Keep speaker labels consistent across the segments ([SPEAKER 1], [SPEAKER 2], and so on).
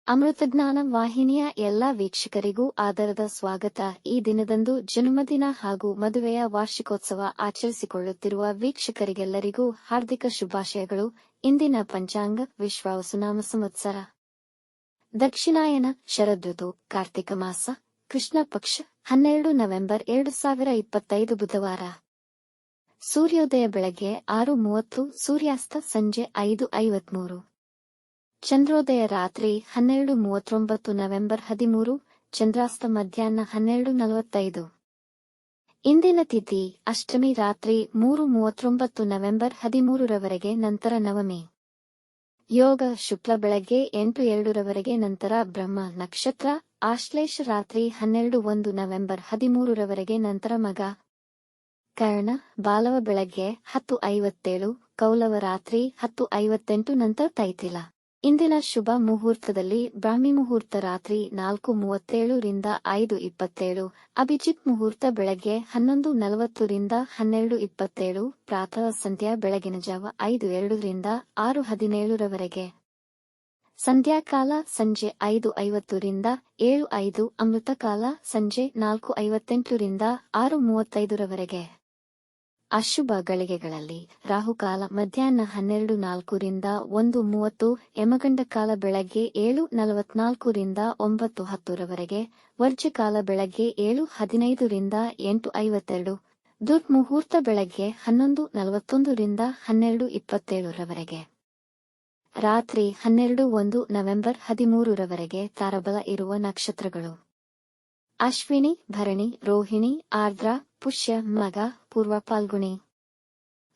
[SPEAKER 1] ಅಮೃತಜ್ಞಾನ ವಾಹಿನಿಯ ಎಲ್ಲಾ ವೀಕ್ಷಕರಿಗೂ ಆದರದ ಸ್ವಾಗತ. ಈ ದಿನದಂದು ಜನ್ಮದಿನ ಹಾಗೂ ಮದುವೆಯ ವಾರ್ಷಿಕೋತ್ಸವ ಆಚರಿಸಿಕೊಳ್ಳುತ್ತಿರುವ ವೀಕ್ಷಕರಿಗೆಲ್ಲರಿಗೂ ಹಾರ್ದಿಕ ಶುಭಾಶಯಗಳು. ಇಂದಿನ ಪಂಚಾಂಗ ವಿಶ್ವಾವಸುನಾಮ ಸಂವತ್ಸರ ದಕ್ಷಿಣಾಯನ ಶರದೃತು ಕಾರ್ತಿಕ ಮಾಸ ಕೃಷ್ಣ ಪಕ್ಷ 12 ನವೆಂಬರ್ 2025 ಬುಧವಾರ. ಸೂರ್ಯೋದಯ ಬೆಳಗ್ಗೆ 6:30, ಸೂರ್ಯಾಸ್ತ ಸಂಜೆ 5:53. ಚಂದ್ರೋದಯ ರಾತ್ರಿ 12:39 ನವೆಂಬರ್ 13, ಚಂದ್ರಾಸ್ತ ಮಧ್ಯಾಹ್ನ 12:45. ಇಂದಿನ ತಿಥಿ ಅಷ್ಟಮಿ ರಾತ್ರಿ 3:39 ನವೆಂಬರ್ 13 ರವರೆಗೆ, ನಂತರ ನವಮಿ. ಯೋಗ ಶುಕ್ಲ ಬೆಳಗ್ಗೆ 8:02 ರವರೆಗೆ, ನಂತರ ಬ್ರಹ್ಮ ನಕ್ಷತ್ರ. ಆಶ್ಲೇಷ ರಾತ್ರಿ 12:01 ನವೆಂಬರ್ 13 ರವರೆಗೆ, ನಂತರ ಮಗ. ಕರ್ಣ ಬಾಲವ ಬೆಳಗ್ಗೆ 10:57, ಕೌಲವ ರಾತ್ರಿ 10:58, ನಂತರ ತೈತಿಲ. ಇಂದಿನ ಶುಭ ಮುಹೂರ್ತದಲ್ಲಿ ಬ್ರಾಹ್ಮಿ ಮುಹೂರ್ತ ರಾತ್ರಿ 4:37 ರಿಂದ 5:27, ಅಭಿಜಿತ್ ಮುಹೂರ್ತ ಬೆಳಗ್ಗೆ 11:40 ರಿಂದ 12:27, ಪ್ರಾತಃ ಸಂಧ್ಯಾ ಬೆಳಗಿನ ಜಾವ 5:02 ರಿಂದ 6:17 ರವರೆಗೆ, ಸಂಧ್ಯಾಕಾಲ ಸಂಜೆ 5:50 ರಿಂದ 7:05, ಅಮೃತಕಾಲ ಸಂಜೆ 4:58 ರಿಂದ 6:35 ರವರೆಗೆ. ಅಶುಭ ಗಳಿಗೆಗಳಲ್ಲಿ ರಾಹುಕಾಲ ಮಧ್ಯಾಹ್ನ 12:04 ರಿಂದ 1:30, ಯಮಗಂಡಕಾಲ ಬೆಳಗ್ಗೆ 7:44 ರಿಂದ 9:10 ರವರೆಗೆ, ವರ್ಜ್ಯಕಾಲ ಬೆಳಗ್ಗೆ 7:15 ರಿಂದ 8:52, ದುರ್ಮುಹೂರ್ತ ಬೆಳಗ್ಗೆ 11:41 ರಿಂದ 12:27 ರವರೆಗೆ. ರಾತ್ರಿ 12:01 ನವೆಂಬರ್ 13 ರವರೆಗೆ ತಾರಬಲ ಇರುವ ನಕ್ಷತ್ರಗಳು: ಅಶ್ವಿನಿ, ಭರಣಿ, ರೋಹಿಣಿ, ಆರ್ದ್ರ, ಪುಷ್ಯ, ಮಗ, ಪೂರ್ವ ಫಾಲ್ಗುಣಿ,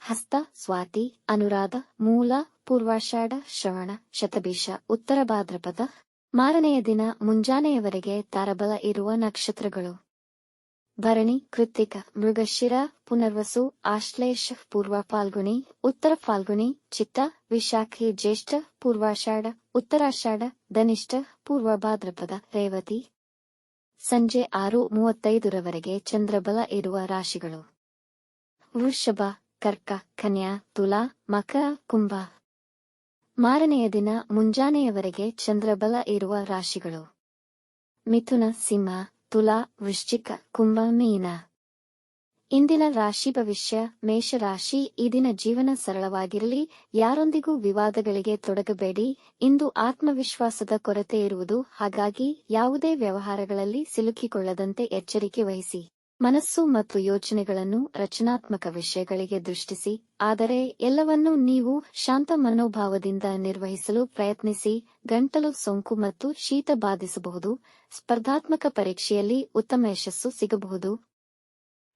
[SPEAKER 1] ಹಸ್ತ, ಸ್ವಾತಿ, ಅನುರಾಧ, ಮೂಲ, ಪೂರ್ವಾಷಾಢ, ಶ್ರವಣ, ಶತಭಿಷ, ಉತ್ತರ ಭಾದ್ರಪದ. ಮಾರನೆಯ ದಿನ ಮುಂಜಾನೆಯವರೆಗೆ ತಾರಬಲ ಇರುವ ನಕ್ಷತ್ರಗಳು: ಭರಣಿ, ಕೃತ್ತಿಕ, ಮೃಗಶಿರ, ಪುನರ್ವಸು, ಆಶ್ಲೇಷ, ಪೂರ್ವ ಫಾಲ್ಗುಣಿ, ಉತ್ತರ ಫಾಲ್ಗುಣಿ, ಚಿತ್ತ, ವಿಶಾಖಿ, ಜ್ಯೇಷ್ಠ, ಪೂರ್ವಾಷಾಢ, ಉತ್ತರಾಷಾಢ, ಧನಿಷ್ಠ, ಪೂರ್ವ ಭಾದ್ರಪದ, ರೇವತಿ. ಸಂಜೆ 6:35 ರವರೆಗೆ ಚಂದ್ರಬಲ ಇರುವ ರಾಶಿಗಳು: ವೃಷಭ, ಕರ್ಕ, ಕನ್ಯಾ, ತುಲಾ, ಮಕರ, ಕುಂಭ. ಮಾರನೆಯ ದಿನ ಮುಂಜಾನೆಯವರೆಗೆ ಚಂದ್ರಬಲ ಇರುವ ರಾಶಿಗಳು: ಮಿಥುನ, ಸಿಂಹ, ತುಲಾ, ವೃಶ್ಚಿಕ, ಕುಂಭ, ಮೀನ. ಇಂದಿನ ರಾಶಿ ಭವಿಷ್ಯ: ಮೇಷರಾಶಿ, ಈ ದಿನ ಜೀವನ ಸರಳವಾಗಿರಲಿ, ಯಾರೊಂದಿಗೂ ವಿವಾದಗಳಿಗೆ ತೊಡಗಬೇಡಿ. ಇಂದು ಆತ್ಮವಿಶ್ವಾಸದ ಕೊರತೆ ಇರುವುದು, ಹಾಗಾಗಿ ಯಾವುದೇ ವ್ಯವಹಾರಗಳಲ್ಲಿ ಸಿಲುಕಿಕೊಳ್ಳದಂತೆ ಎಚ್ಚರಿಕೆ ವಹಿಸಿ. ಮನಸ್ಸು ಮತ್ತು ಯೋಚನೆಗಳನ್ನು ರಚನಾತ್ಮಕ ವಿಷಯಗಳಿಗೆ ದೃಷ್ಟಿಸಿ, ಆದರೆ ಎಲ್ಲವನ್ನೂ ನೀವು ಶಾಂತ ಮನೋಭಾವದಿಂದ ನಿರ್ವಹಿಸಲು ಪ್ರಯತ್ನಿಸಿ. ಗಂಟಲು ಸೋಂಕು ಮತ್ತು ಶೀತ ಬಾಧಿಸಬಹುದು. ಸ್ಪರ್ಧಾತ್ಮಕ ಪರೀಕ್ಷೆಯಲ್ಲಿ ಉತ್ತಮ ಯಶಸ್ಸು ಸಿಗಬಹುದು.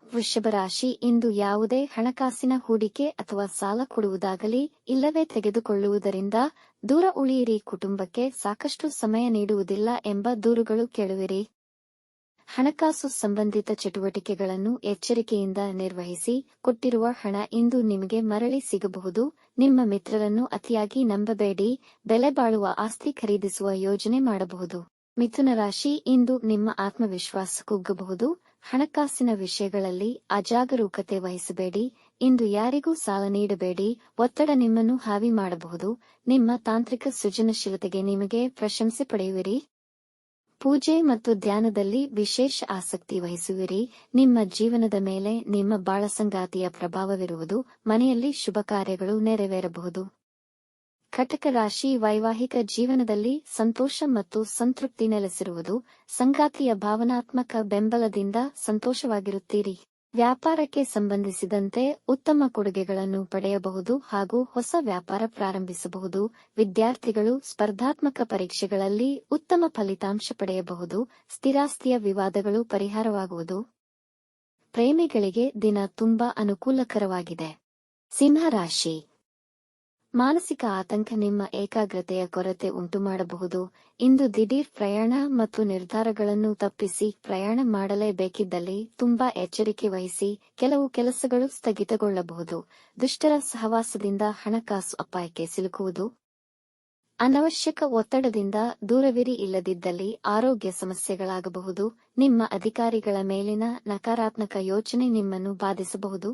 [SPEAKER 1] ವೃಷಭ ರಾಶಿ, ಇಂದು ಯಾವುದೇ ಹಣಕಾಸಿನ ಹೂಡಿಕೆ ಅಥವಾ ಸಾಲ ಕೊಡುವುದಾಗಲಿ ಇಲ್ಲವೇ ತೆಗೆದುಕೊಳ್ಳುವುದರಿಂದ ದೂರ ಉಳಿಯಿರಿ. ಕುಟುಂಬಕ್ಕೆ ಸಾಕಷ್ಟು ಸಮಯ ನೀಡುವುದಿಲ್ಲ ಎಂಬ ದೂರುಗಳು ಕೇಳುವಿರಿ. ಹಣಕಾಸು ಸಂಬಂಧಿತ ಚಟುವಟಿಕೆಗಳನ್ನು ಎಚ್ಚರಿಕೆಯಿಂದ ನಿರ್ವಹಿಸಿ. ಕೊಟ್ಟಿರುವ ಹಣ ಇಂದು ನಿಮಗೆ ಮರಳಿ ಸಿಗಬಹುದು. ನಿಮ್ಮ ಮಿತ್ರರನ್ನು ಅತಿಯಾಗಿ ನಂಬಬೇಡಿ. ಬೆಲೆ ಬಾಳುವ ಆಸ್ತಿ ಖರೀದಿಸುವ ಯೋಜನೆ ಮಾಡಬಹುದು. ಮಿಥುನ ರಾಶಿ, ಇಂದು ನಿಮ್ಮ ಆತ್ಮವಿಶ್ವಾಸ ಕುಗ್ಗಬಹುದು. ಹಣಕಾಸಿನ ವಿಷಯಗಳಲ್ಲಿ ಅಜಾಗರೂಕತೆ ವಹಿಸಬೇಡಿ. ಇಂದು ಯಾರಿಗೂ ಸಾಲ ನೀಡಬೇಡಿ. ಒತ್ತಡ ನಿಮ್ಮನ್ನು ಹಾವಿ ಮಾಡಬಹುದು. ನಿಮ್ಮ ತಾಂತ್ರಿಕ ಸೃಜನಶೀಲತೆಗೆ ನಿಮಗೆ ಪ್ರಶಂಸೆ ಪಡೆಯುವಿರಿ. ಪೂಜೆ ಮತ್ತು ಧ್ಯಾನದಲ್ಲಿ ವಿಶೇಷ ಆಸಕ್ತಿ ವಹಿಸುವಿರಿ. ನಿಮ್ಮ ಜೀವನದ ಮೇಲೆ ನಿಮ್ಮ ಬಾಳಸಂಗಾತಿಯ ಪ್ರಭಾವವಿರುವುದು. ಮನೆಯಲ್ಲಿ ಶುಭ ಕಾರ್ಯಗಳು ನೆರವೇರಬಹುದು. ಕಟಕ ರಾಶಿ, ವೈವಾಹಿಕ ಜೀವನದಲ್ಲಿ ಸಂತೋಷ ಮತ್ತು ಸಂತೃಪ್ತಿ ನೆಲೆಸಿರುವುದು. ಸಂಗಾತಿಯ ಭಾವನಾತ್ಮಕ ಬೆಂಬಲದಿಂದ ಸಂತೋಷವಾಗಿರುತ್ತೀರಿ. ವ್ಯಾಪಾರಕ್ಕೆ ಸಂಬಂಧಿಸಿದಂತೆ ಉತ್ತಮ ಕೊಡುಗೆಗಳನ್ನು ಪಡೆಯಬಹುದು ಹಾಗೂ ಹೊಸ ವ್ಯಾಪಾರ ಪ್ರಾರಂಭಿಸಬಹುದು. ವಿದ್ಯಾರ್ಥಿಗಳು ಸ್ಪರ್ಧಾತ್ಮಕ ಪರೀಕ್ಷೆಗಳಲ್ಲಿ ಉತ್ತಮ ಫಲಿತಾಂಶ ಪಡೆಯಬಹುದು. ಸ್ಥಿರಾಸ್ತಿಯ ವಿವಾದಗಳು ಪರಿಹಾರವಾಗುವುದು. ಪ್ರೇಮಿಗಳಿಗೆ ದಿನ ತುಂಬಾ ಅನುಕೂಲಕರವಾಗಿದೆ. ಸಿಂಹ ರಾಶಿ, ಮಾನಸಿಕ ಆತಂಕ ನಿಮ್ಮ ಏಕಾಗ್ರತೆಯ ಕೊರತೆ ಉಂಟುಮಾಡಬಹುದು. ಇಂದು ದಿಢೀರ್ ಪ್ರಯಾಣ ಮತ್ತು ನಿರ್ಧಾರಗಳನ್ನು ತಪ್ಪಿಸಿ. ಪ್ರಯಾಣ ಮಾಡಲೇಬೇಕಿದ್ದಲ್ಲಿ ತುಂಬಾ ಎಚ್ಚರಿಕೆ ವಹಿಸಿ. ಕೆಲವು ಕೆಲಸಗಳು ಸ್ಥಗಿತಗೊಳ್ಳಬಹುದು. ದುಷ್ಟರ ಸಹವಾಸದಿಂದ ಹಣಕಾಸು ಅಪಾಯಕ್ಕೆ ಸಿಲುಕುವುದು. ಅನವಶ್ಯಕ ಒತ್ತಡದಿಂದ ದೂರವಿರಿ. ಇಲ್ಲದಿದ್ದಲ್ಲಿ ಆರೋಗ್ಯ ಸಮಸ್ಯೆಗಳಾಗಬಹುದು. ನಿಮ್ಮ ಅಧಿಕಾರಿಗಳ ಮೇಲಿನ ನಕಾರಾತ್ಮಕ ಯೋಚನೆ ನಿಮ್ಮನ್ನು ಬಾಧಿಸಬಹುದು.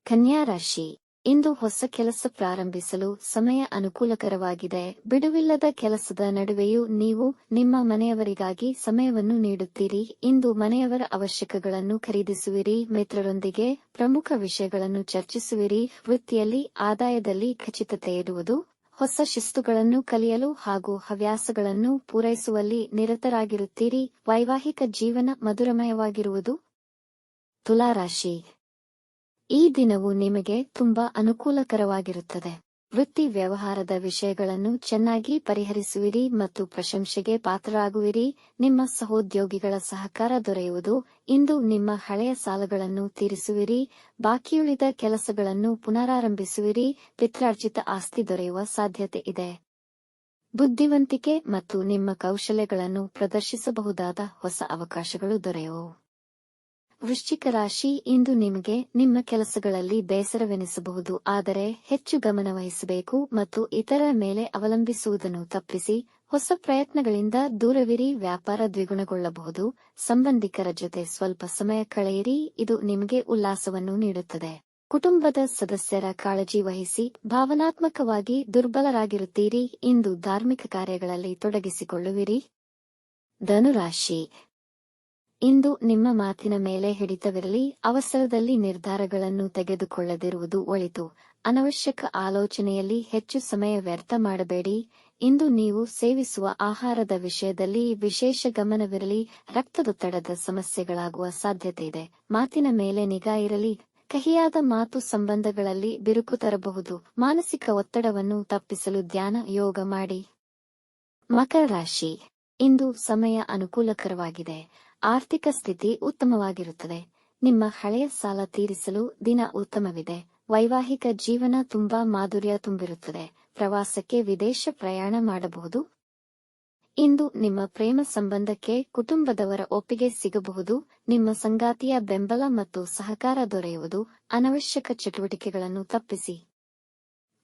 [SPEAKER 1] ಕನ್ಯಾ ರಾಶಿ, ಇಂದು ಹೊಸ ಕೆಲಸ ಪ್ರಾರಂಭಿಸಲು ಸಮಯ ಅನುಕೂಲಕರವಾಗಿದೆ. ಬಿಡುವಿಲ್ಲದ ಕೆಲಸದ ನಡುವೆಯೂ ನೀವು ನಿಮ್ಮ ಮನೆಯವರಿಗಾಗಿ ಸಮಯವನ್ನು ನೀಡುತ್ತೀರಿ. ಇಂದು ಮನೆಯವರ ಅವಶ್ಯಕಗಳನ್ನು ಖರೀದಿಸುವಿರಿ. ಮಿತ್ರರೊಂದಿಗೆ ಪ್ರಮುಖ ವಿಷಯಗಳನ್ನು ಚರ್ಚಿಸುವಿರಿ. ವೃತ್ತಿಯಲ್ಲಿ ಆದಾಯದಲ್ಲಿ ಖಚಿತತೆ ಇರುವುದು. ಹೊಸ ಶಿಸ್ತುಗಳನ್ನು ಕಲಿಯಲು ಹಾಗೂ ಹವ್ಯಾಸಗಳನ್ನು ಪೂರೈಸುವಲ್ಲಿ ನಿರತರಾಗಿರುತ್ತೀರಿ. ವೈವಾಹಿಕ ಜೀವನ ಮಧುರಮಯವಾಗಿರುವುದು. ತುಲಾರಾಶಿ, ಈ ದಿನವು ನಿಮಗೆ ತುಂಬಾ ಅನುಕೂಲಕರವಾಗಿರುತ್ತದೆ. ವೃತ್ತಿ ವ್ಯವಹಾರದ ವಿಷಯಗಳನ್ನು ಚೆನ್ನಾಗಿ ಪರಿಹರಿಸುವಿರಿ ಮತ್ತು ಪ್ರಶಂಸೆಗೆ ಪಾತ್ರರಾಗುವಿರಿ. ನಿಮ್ಮ ಸಹೋದ್ಯೋಗಿಗಳ ಸಹಕಾರ ದೊರೆಯುವುದು. ಇಂದು ನಿಮ್ಮ ಹಳೆಯ ಸಾಲಗಳನ್ನು ತೀರಿಸುವಿರಿ. ಬಾಕಿಯುಳಿದ ಕೆಲಸಗಳನ್ನು ಪುನರಾರಂಭಿಸುವಿರಿ. ಪಿತ್ರಾರ್ಜಿತ ಆಸ್ತಿ ದೊರೆಯುವ ಸಾಧ್ಯತೆ ಇದೆ. ಬುದ್ಧಿವಂತಿಕೆ ಮತ್ತು ನಿಮ್ಮ ಕೌಶಲ್ಯಗಳನ್ನು ಪ್ರದರ್ಶಿಸಬಹುದಾದ ಹೊಸ ಅವಕಾಶಗಳು ದೊರೆಯುವು. ವೃಶ್ಚಿಕ ರಾಶಿ, ಇಂದು ನಿಮಗೆ ನಿಮ್ಮ ಕೆಲಸಗಳಲ್ಲಿ ಬೇಸರವೆನಿಸಬಹುದು. ಆದರೆ ಹೆಚ್ಚು ಗಮನವಹಿಸಬೇಕು ಮತ್ತು ಇತರರ ಮೇಲೆ ಅವಲಂಬಿಸುವುದನ್ನು ತಪ್ಪಿಸಿ ಹೊಸ ಪ್ರಯತ್ನಗಳಿಂದ ದೂರವಿರಿ. ವ್ಯಾಪಾರ ದ್ವಿಗುಣಗೊಳ್ಳಬಹುದು. ಸಂಬಂಧಿಕರ ಜೊತೆ ಸ್ವಲ್ಪ ಸಮಯ ಕಳೆಯಿರಿ. ಇದು ನಿಮಗೆ ಉಲ್ಲಾಸವನ್ನು ನೀಡುತ್ತದೆ. ಕುಟುಂಬದ ಸದಸ್ಯರ ಕಾಳಜಿ ವಹಿಸಿ. ಭಾವನಾತ್ಮಕವಾಗಿ ದುರ್ಬಲರಾಗಿರುತ್ತೀರಿ. ಇಂದು ಧಾರ್ಮಿಕ ಕಾರ್ಯಗಳಲ್ಲಿ ತೊಡಗಿಸಿಕೊಳ್ಳುವಿರಿ. ಧನುರಾಶಿ, ಇಂದು ನಿಮ್ಮ ಮಾತಿನ ಮೇಲೆ ಹಿಡಿತವಿರಲಿ. ಅವಸರದಲ್ಲಿ ನಿರ್ಧಾರಗಳನ್ನು ತೆಗೆದುಕೊಳ್ಳದಿರುವುದು ಒಳಿತು. ಅನವಶ್ಯಕ ಆಲೋಚನೆಯಲ್ಲಿ ಹೆಚ್ಚು ಸಮಯ ವ್ಯರ್ಥ ಮಾಡಬೇಡಿ. ಇಂದು ನೀವು ಸೇವಿಸುವ ಆಹಾರದ ವಿಷಯದಲ್ಲಿ ವಿಶೇಷ ಗಮನವಿರಲಿ. ರಕ್ತದೊತ್ತಡದ ಸಮಸ್ಯೆಗಳಾಗುವ ಸಾಧ್ಯತೆಯಿದೆ. ಮಾತಿನ ಮೇಲೆ ನಿಗಾ ಇರಲಿ. ಕಹಿಯಾದ ಮಾತು ಸಂಬಂಧಗಳಲ್ಲಿ ಬಿರುಕು ತರಬಹುದು. ಮಾನಸಿಕ ಒತ್ತಡವನ್ನು ತಪ್ಪಿಸಲು ಧ್ಯಾನ, ಯೋಗ ಮಾಡಿ. ಮಕರ ರಾಶಿ, ಇಂದು ಸಮಯ ಅನುಕೂಲಕರವಾಗಿದೆ. ಆರ್ಥಿಕ ಸ್ಥಿತಿ ಉತ್ತಮವಾಗಿರುತ್ತದೆ. ನಿಮ್ಮ ಹಳೆಯ ಸಾಲ ತೀರಿಸಲು ದಿನ ಉತ್ತಮವಿದೆ. ವೈವಾಹಿಕ ಜೀವನ ತುಂಬಾ ಮಾಧುರ್ಯ ತುಂಬಿರುತ್ತದೆ. ಪ್ರವಾಸಕ್ಕೆ ವಿದೇಶ ಪ್ರಯಾಣ ಮಾಡಬಹುದು. ಇಂದು ನಿಮ್ಮ ಪ್ರೇಮ ಸಂಬಂಧಕ್ಕೆ ಕುಟುಂಬದವರ ಒಪ್ಪಿಗೆ ಸಿಗಬಹುದು. ನಿಮ್ಮ ಸಂಗಾತಿಯ ಬೆಂಬಲ ಮತ್ತು ಸಹಕಾರ ದೊರೆಯುವುದು. ಅನವಶ್ಯಕ ಚಟುವಟಿಕೆಗಳನ್ನು ತಪ್ಪಿಸಿ.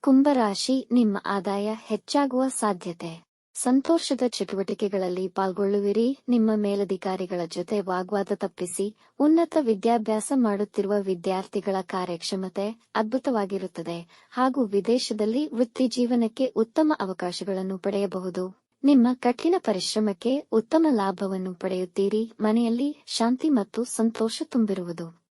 [SPEAKER 1] ಕುಂಭರಾಶಿ, ನಿಮ್ಮ ಆದಾಯ ಹೆಚ್ಚಾಗುವ ಸಾಧ್ಯತೆ. ಸಂತೋಷದ ಚಟುವಟಿಕೆಗಳಲ್ಲಿ ಪಾಲ್ಗೊಳ್ಳುವಿರಿ. ನಿಮ್ಮ ಮೇಲಧಿಕಾರಿಗಳ ಜೊತೆ ವಾಗ್ವಾದ ತಪ್ಪಿಸಿ. ಉನ್ನತ ವಿದ್ಯಾಭ್ಯಾಸ ಮಾಡುತ್ತಿರುವ ವಿದ್ಯಾರ್ಥಿಗಳ ಕಾರ್ಯಕ್ಷಮತೆ ಅದ್ಭುತವಾಗಿರುತ್ತದೆ ಹಾಗೂ ವಿದೇಶದಲ್ಲಿ ವೃತ್ತಿಜೀವನಕ್ಕೆ ಉತ್ತಮ ಅವಕಾಶಗಳನ್ನು ಪಡೆಯಬಹುದು. ನಿಮ್ಮ ಕಠಿಣ ಪರಿಶ್ರಮಕ್ಕೆ ಉತ್ತಮ ಲಾಭವನ್ನು ಪಡೆಯುತ್ತೀರಿ. ಮನೆಯಲ್ಲಿ ಶಾಂತಿ ಮತ್ತು ಸಂತೋಷ ತುಂಬಿರುವುದು.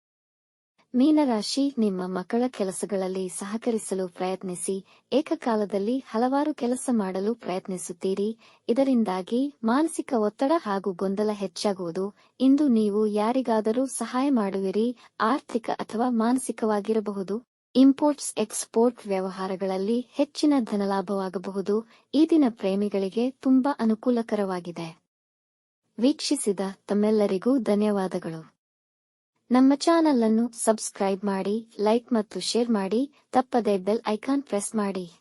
[SPEAKER 1] ಮೀನರಾಶಿ, ನಿಮ್ಮ ಮಕ್ಕಳ ಕೆಲಸಗಳಲ್ಲಿ ಸಹಕರಿಸಲು ಪ್ರಯತ್ನಿಸಿ. ಏಕಕಾಲದಲ್ಲಿ ಹಲವಾರು ಕೆಲಸ ಮಾಡಲು ಪ್ರಯತ್ನಿಸುತ್ತೀರಿ. ಇದರಿಂದಾಗಿ ಮಾನಸಿಕ ಒತ್ತಡ ಹಾಗೂ ಗೊಂದಲ ಹೆಚ್ಚಾಗುವುದು. ಇಂದು ನೀವು ಯಾರಿಗಾದರೂ ಸಹಾಯ ಮಾಡುವಿರಿ. ಆರ್ಥಿಕ ಅಥವಾ ಮಾನಸಿಕವಾಗಿರಬಹುದು. ಇಂಪೋರ್ಟ್ಸ್ ಎಕ್ಸ್ಪೋರ್ಟ್ ವ್ಯವಹಾರಗಳಲ್ಲಿ ಹೆಚ್ಚಿನ ಧನಲಾಭವಾಗಬಹುದು. ಈ ದಿನ ಪ್ರೇಮಿಗಳಿಗೆ ತುಂಬಾ ಅನುಕೂಲಕರವಾಗಿದೆ. ವೀಕ್ಷಿಸಿದ ತಮ್ಮೆಲ್ಲರಿಗೂ ಧನ್ಯವಾದಗಳು. ನಮ್ಮ ಚಾನಲ್ ಅನ್ನು ಸಬ್ಸ್ಕ್ರೈಬ್ ಮಾಡಿ, ಲೈಕ್ ಮತ್ತು ಶೇರ್ ಮಾಡಿ. ತಪ್ಪದೆ ಬೆಲ್ ಐಕಾನ್ ಪ್ರೆಸ್ ಮಾಡಿ.